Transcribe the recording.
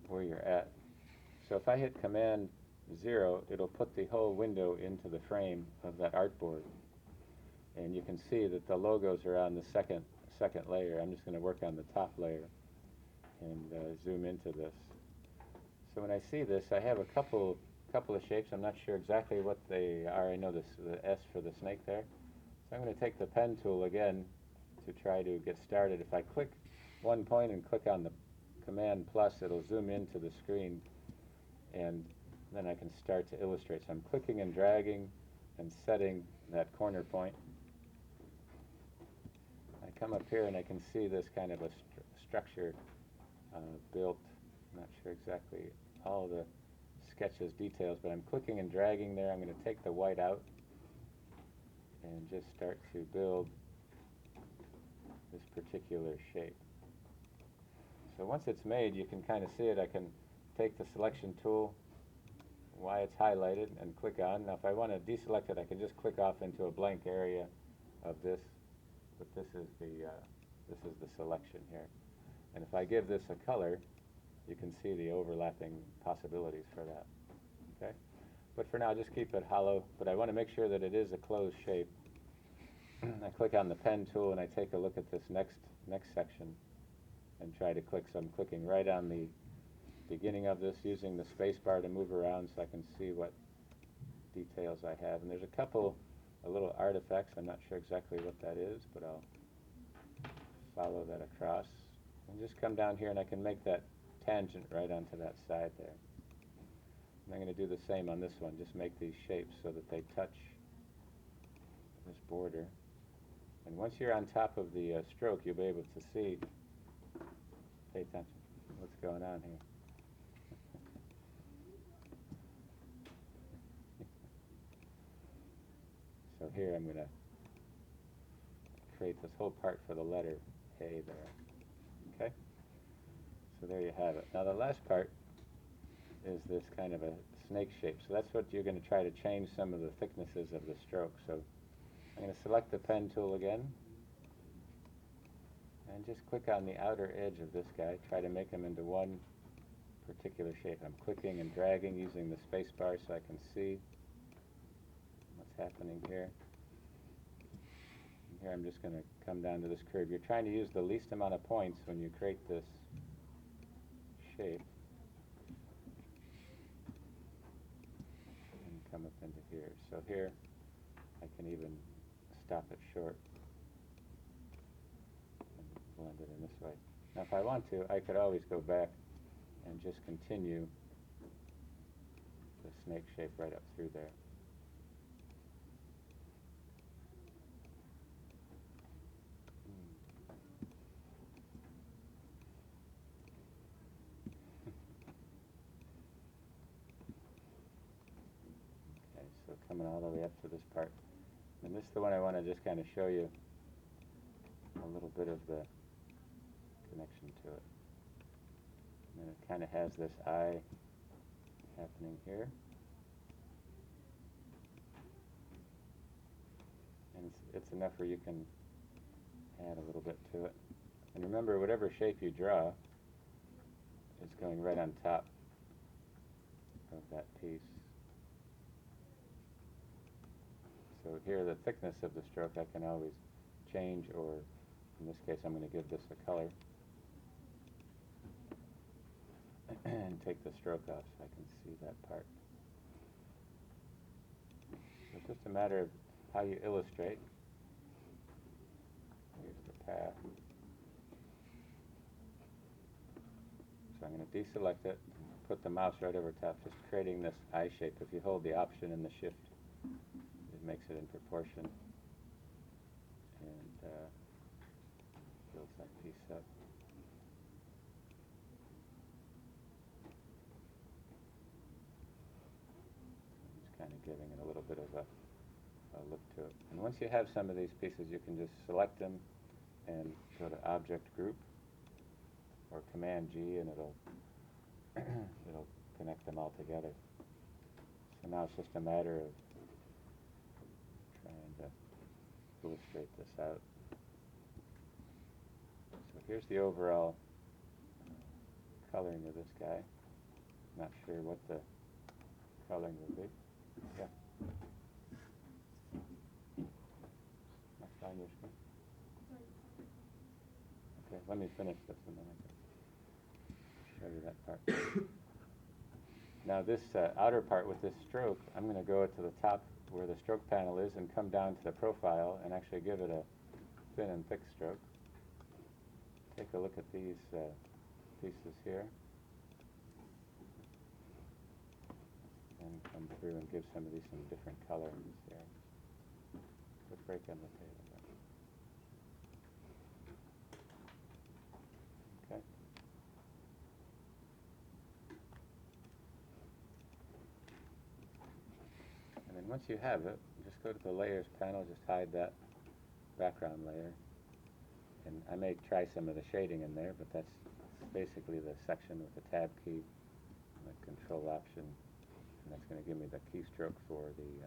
where you're at. So if I hit Command 0, it'll put the whole window into the frame of that artboard. And you can see that the logos are on the second layer. I'm just going to work on the top layer and zoom into this. So when I see this, I have a couple of shapes. I'm not sure exactly what they are. I know this the S for the snake there. So I'm going to take the pen tool again to try to get started. If I click one point and click on the Command plus, it'll zoom into the screen, and then I can start to illustrate. So I'm clicking and dragging and setting that corner point. I come up here and I can see this kind of a structure built. I'm not sure exactly all the sketches details, but I'm clicking and dragging there. I'm going to take the white out and just start to build this particular shape. So once it's made, you can kind of see it. I can take the selection tool while it's highlighted and click on. Now if I want to deselect it, I can just click off into a blank area of this, but this is the selection here. And if I give this a color, you can see the overlapping possibilities for that. Okay? But for now, just keep it hollow. But I want to make sure that it is a closed shape. I click on the pen tool and I take a look at this next section and try to click. So I'm clicking right on the beginning of this, using the space bar to move around so I can see what details I have. And there's a little artifacts. I'm not sure exactly what that is, but I'll follow that across. And just come down here and I can make that tangent right onto that side there. And I'm going to do the same on this one. Just make these shapes so that they touch this border. And once you're on top of the stroke, you'll be able to see, pay attention, what's going on here. So here I'm going to create this whole part for the letter A there. Okay? So there you have it. Now the last part is this kind of a snake shape. So that's what you're going to try to change some of the thicknesses of the stroke. So I'm going to select the pen tool again and just click on the outer edge of this guy. Try to make him into one particular shape. I'm clicking and dragging using the space bar so I can see what's happening here. And here I'm just going to come down to this curve. You're trying to use the least amount of points when you create this shape. And come up into here. So here I can even stop it short and blend it in this way. Now if I want to, I could always go back and just continue the snake shape right up through there. Okay, so coming all the way up to this part. And this is the one I want to just kind of show you a little bit of the connection to it. And it kind of has this eye happening here. And it's enough where you can add a little bit to it. And remember, whatever shape you draw is going right on top of that piece. So here, the thickness of the stroke I can always change, or in this case I'm going to give this a color and take the stroke off so I can see that part. So it's just a matter of how you illustrate. Here's the path. So I'm going to deselect it, put the mouse right over top, just creating this eye shape. If you hold the Option and the Shift, it makes it in proportion and builds that piece up. I'm just kind of giving it a little bit of a look to it. And once you have some of these pieces, you can just select them and go to Object Group or Command G, and it'll connect them all together. So now it's just a matter of trying to illustrate this out. So here's the overall coloring of this guy. Not sure what the coloring will be. Yeah. That's on your screen. Okay, let me finish this and then I can show you that part. Now this outer part with this stroke, I'm going to go to the top where the stroke panel is and come down to the profile and actually give it a thin and thick stroke. Take a look at these pieces here. And come through and give some of these some different colorings here. Quick break on the table. Okay. And then once you have it, just go to the layers panel, just hide that background layer. And I may try some of the shading in there, but that's basically the section with the tab key and the control option. And that's going to give me the keystroke for the